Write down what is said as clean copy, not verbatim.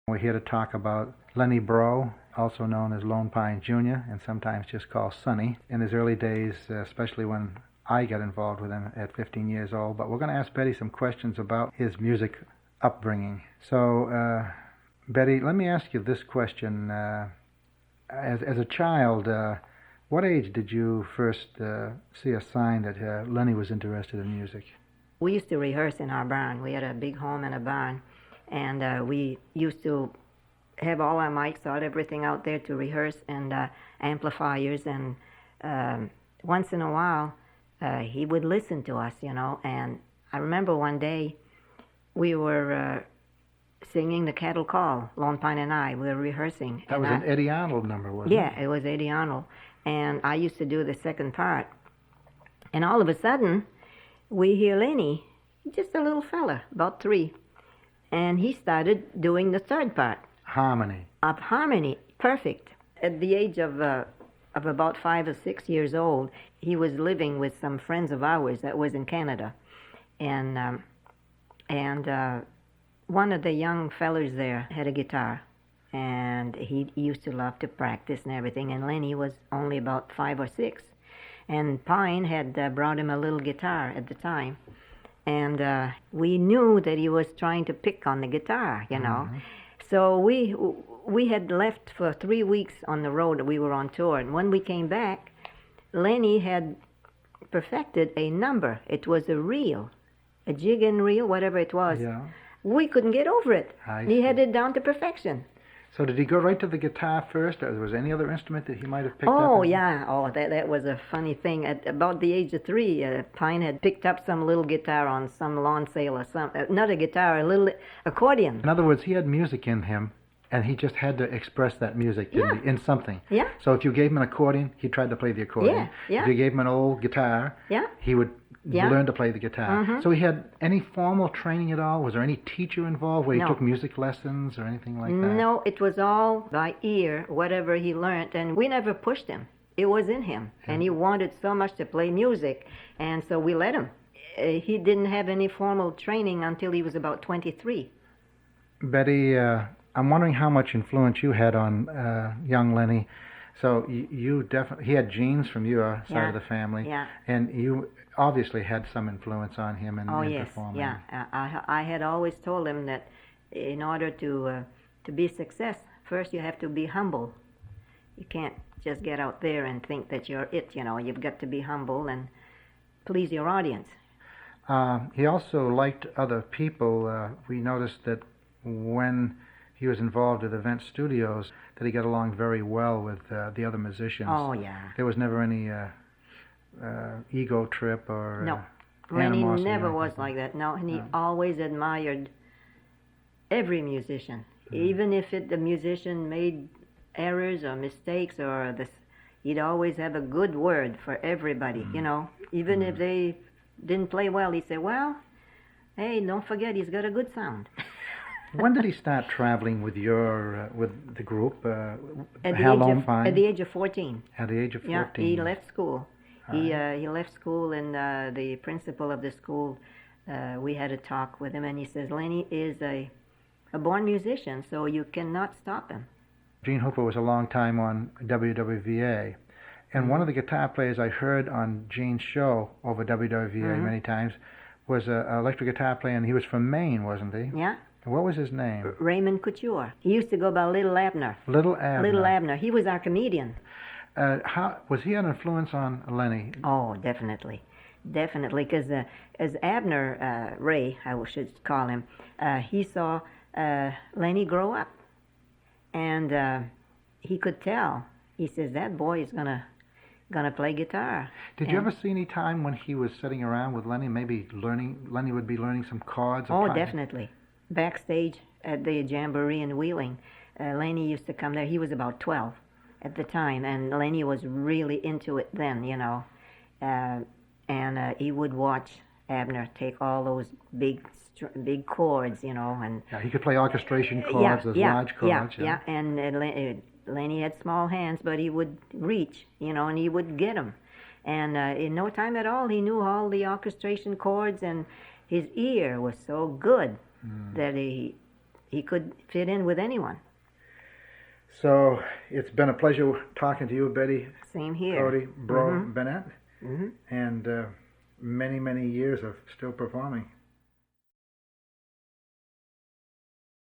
We're here to talk about Lenny Breau, also known as Lone Pine Jr., and sometimes just called Sonny, in his early days, especially when I got involved with him at 15 years old. But we're going to ask Betty some questions about his music upbringing. So, Betty, let me ask you this question. As a child, what age did you first see a sign that Lenny was interested in music? We used to rehearse in our barn. We had a big home and a barn, and we used to have all our mics out, everything out there to rehearse, and amplifiers. And once in a while, he would listen to us, And I remember one day we were singing the Cattle Call, Lone Pine and I. We were rehearsing. That was an Eddie Arnold number, wasn't it? Yeah, it was Eddie Arnold. And I used to do the second part. And all of a sudden, we hear Lenny, just a little fella, about 3. And he started doing the third part. Harmony. Of harmony, perfect. At the age of about 5 or 6 years old, he was living with some friends of ours that was in Canada. And one of the young fellers there had a guitar. And he used to love to practice and everything. And Lenny was only about 5 or 6. And Pine had brought him a little guitar at the time. And we knew that he was trying to pick on the guitar, Mm-hmm. So we had left for 3 weeks on the road. We were on tour. And when we came back, Lenny had perfected a number. It was a reel, a jig and reel, whatever it was. Yeah. We couldn't get over it. He had it down to perfection. So did he go right to the guitar first, or was there any other instrument that he might have picked up? Oh, yeah. Oh, that was a funny thing. At about the age of 3, Pine had picked up some little guitar on some lawn sale or not a guitar, a little accordion. In other words, he had music in him, and he just had to express that music in something. Yeah. So if you gave him an accordion, he tried to play the accordion. Yeah. If you gave him an old guitar, he would learn to play the guitar. Mm-hmm. So he had any formal training at all? Was there any teacher involved where he took music lessons or anything like that? No, it was all by ear, whatever he learned, and we never pushed him. It was in him, and he wanted so much to play music, and so we let him. He didn't have any formal training until he was about 23. Betty, I'm wondering how much influence you had on young Lenny. So you definitely, he had genes from your side of the family, and you obviously had some influence on him in performing. Yeah. I had always told him that in order to be success, first you have to be humble. You can't just get out there and think that you're it. You've got to be humble and please your audience. He also liked other people. We noticed that when he was involved with Event Studios, that he got along very well with the other musicians. Oh, yeah. There was never any ego trip or no. Lenny animosity never was like that. No, and he always admired every musician. Even if the musician made errors or mistakes he'd always have a good word for everybody, Even if they didn't play well, he'd say, well, hey, don't forget he's got a good sound. When did he start traveling with with the group? At the age of 14. At the age of 14. Yeah, he left school. He left school, and the principal of the school, we had a talk with him, and he says, Lenny is a born musician, so you cannot stop him. Gene Hooper was a long time on WWVA, and one of the guitar players I heard on Gene's show over WWVA many times was an electric guitar player, and he was from Maine, wasn't he? Yeah. What was his name? Raymond Couture. He used to go by Little Abner. Little Abner. Little Abner. He was our comedian. How was he an influence on Lenny? Oh, definitely. Definitely, because as Abner Ray, I should call him, he saw Lenny grow up. And he could tell. He says, that boy is gonna play guitar. Did you ever see any time when he was sitting around with Lenny, maybe Lenny would be learning some chords? Oh, definitely. Backstage at the Jamboree in Wheeling, Lenny used to come there. He was about 12 at the time, and Lenny was really into it then, and he would watch Abner take all those big chords, and he could play orchestration chords, large chords. Yeah, and Lenny had small hands, but he would reach, and he would get them. And in no time at all, he knew all the orchestration chords, and his ear was so good that he he could fit in with anyone. So it's been a pleasure talking to you, Betty. Same here. Coddy-Breau Bennett, Mm-hmm. and many, many years of still performing.